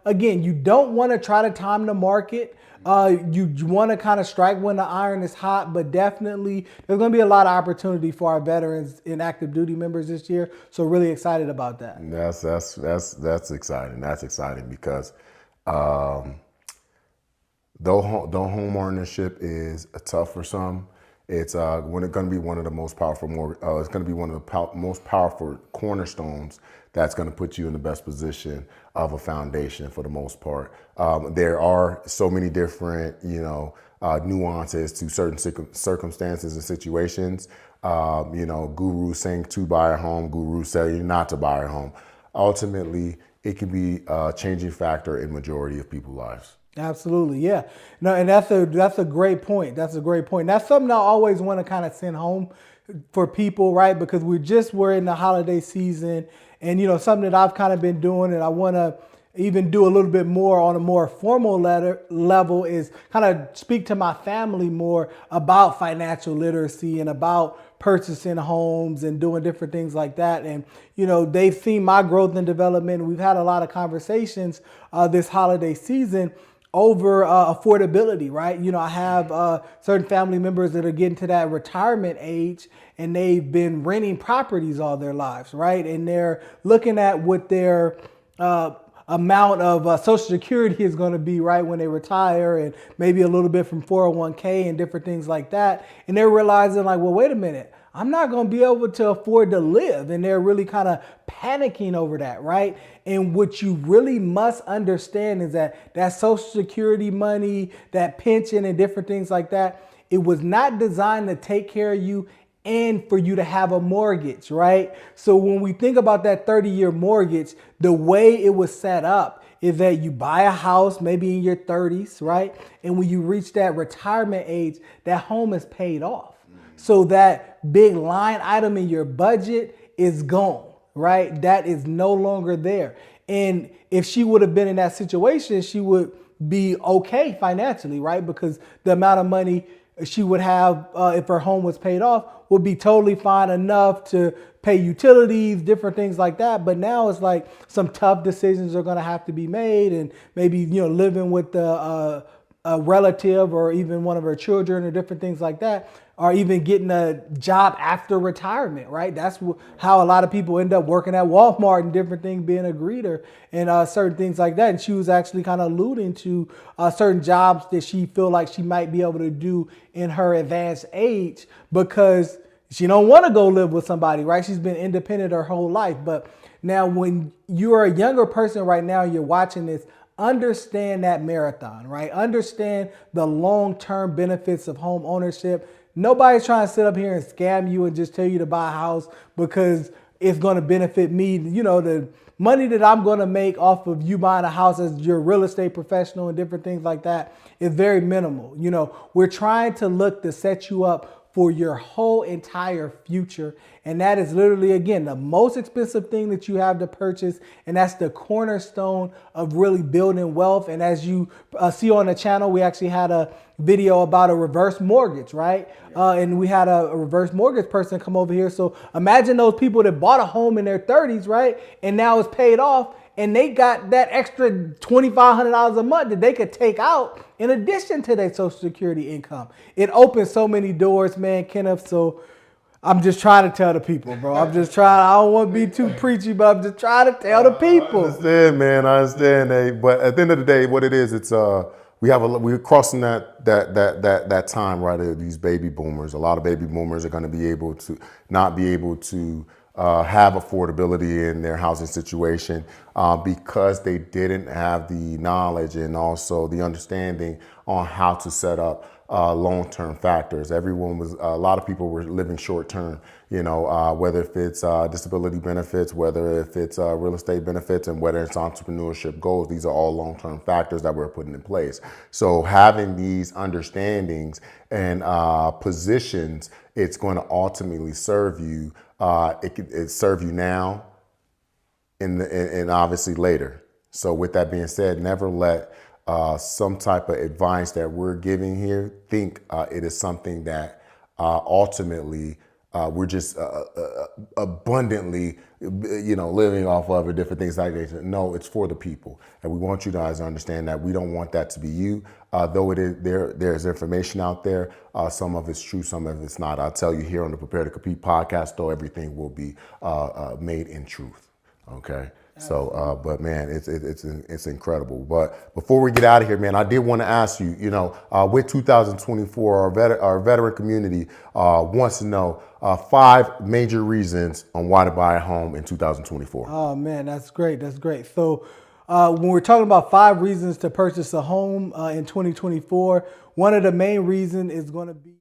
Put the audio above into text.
again, you don't want to try to time the market. You want to kind of strike when the iron is hot, but definitely there's going to be a lot of opportunity for our veterans and active duty members this year. So really excited about that. That's exciting. That's exciting because um, though home ownership is tough for some, it's going to be one of the most powerful. It's going to be one of the most powerful cornerstones that's going to put you in the best position of a foundation for the most part. There are so many different, nuances to certain circumstances and situations. Gurus saying to buy a home, gurus saying not to buy a home. Ultimately, it can be a changing factor in majority of people's lives. Absolutely, yeah. No, and that's a great point. That's a great point. That's something I always want to kind of send home for people, right? Because we're in the holiday season, and something that I've kind of been doing, and I want to even do a little bit more on a more formal level is kind of speak to my family more about financial literacy and about purchasing homes and doing different things like that. And, they've seen my growth and development. We've had a lot of conversations this holiday season over affordability, right? I have certain family members that are getting to that retirement age and they've been renting properties all their lives, right? And they're looking at what their amount of Social Security is going to be right when they retire, and maybe a little bit from 401k and different things like that. And they're realizing like, well, wait a minute, I'm not going to be able to afford to live. And they're really kind of panicking over that, right? And what you really must understand is that Social Security money, that pension and different things like that, it was not designed to take care of you and for you to have a mortgage, right? So when we think about that 30-year mortgage, the way it was set up is that you buy a house maybe in your 30s, right? And when you reach that retirement age, that home is paid off. So that big line item in your budget is gone, right? That is no longer there. And if she would have been in that situation, she would be okay financially, right? Because the amount of money she would have if her home was paid off would be totally fine enough to pay utilities, different things like that. But now it's like some tough decisions are going to have to be made, and maybe living with a relative or even one of her children or different things like that, or even getting a job after retirement, right? That's how a lot of people end up working at Walmart and different things, being a greeter and certain things like that. And she was actually kind of alluding to certain jobs that she feel like she might be able to do in her advanced age because she don't want to go live with somebody, right? She's been independent her whole life. But now when you're a younger person right now, you're watching this, understand that marathon, right? Understand the long-term benefits of home ownership. Nobody's trying to sit up here and scam you and just tell you to buy a house because it's going to benefit me. The money that I'm going to make off of you buying a house as your real estate professional and different things like that is very minimal. We're trying to look to set you up for your whole entire future. And that is literally, again, the most expensive thing that you have to purchase. And that's the cornerstone of really building wealth. And as you see on the channel, we actually had a video about a reverse mortgage, right? And we had a reverse mortgage person come over here. So imagine those people that bought a home in their 30s, right? And now it's paid off. And they got that extra $2,500 a month that they could take out in addition to their Social Security income. It opens so many doors, man, Kenneth. So I'm just trying to tell the people, bro. I don't want to be too preachy, but I'm just trying to tell the people. I understand, man. I understand. But at the end of the day, what it is, it's we're crossing that time, right? These baby boomers. A lot of baby boomers are going to be able to not be able to have affordability in their housing situation because they didn't have the knowledge and also the understanding on how to set up long-term factors. A lot of people were living short-term, whether if it's disability benefits, whether if it's real estate benefits, and whether it's entrepreneurship goals. These are all long-term factors that we're putting in place. So having these understandings and positions, it's going to ultimately serve you. It serve you now and obviously later. So with that being said, never let some type of advice that we're giving here think it is something that ultimately we're just abundantly, living off of it, different things like that. No, it's for the people, and we want you guys to understand that we don't want that to be you. Though it is there's information out there. Some of it's true, some of it's not. I'll tell you here on the Prepare to Compete podcast, though, everything will be made in truth. Okay. So, but man, it's incredible. But before we get out of here, man, I did want to ask you, with 2024, our veteran community wants to know 5 major reasons on why to buy a home in 2024. Oh man, that's great. That's great. So when we're talking about 5 reasons to purchase a home in 2024, one of the main reasons is going to be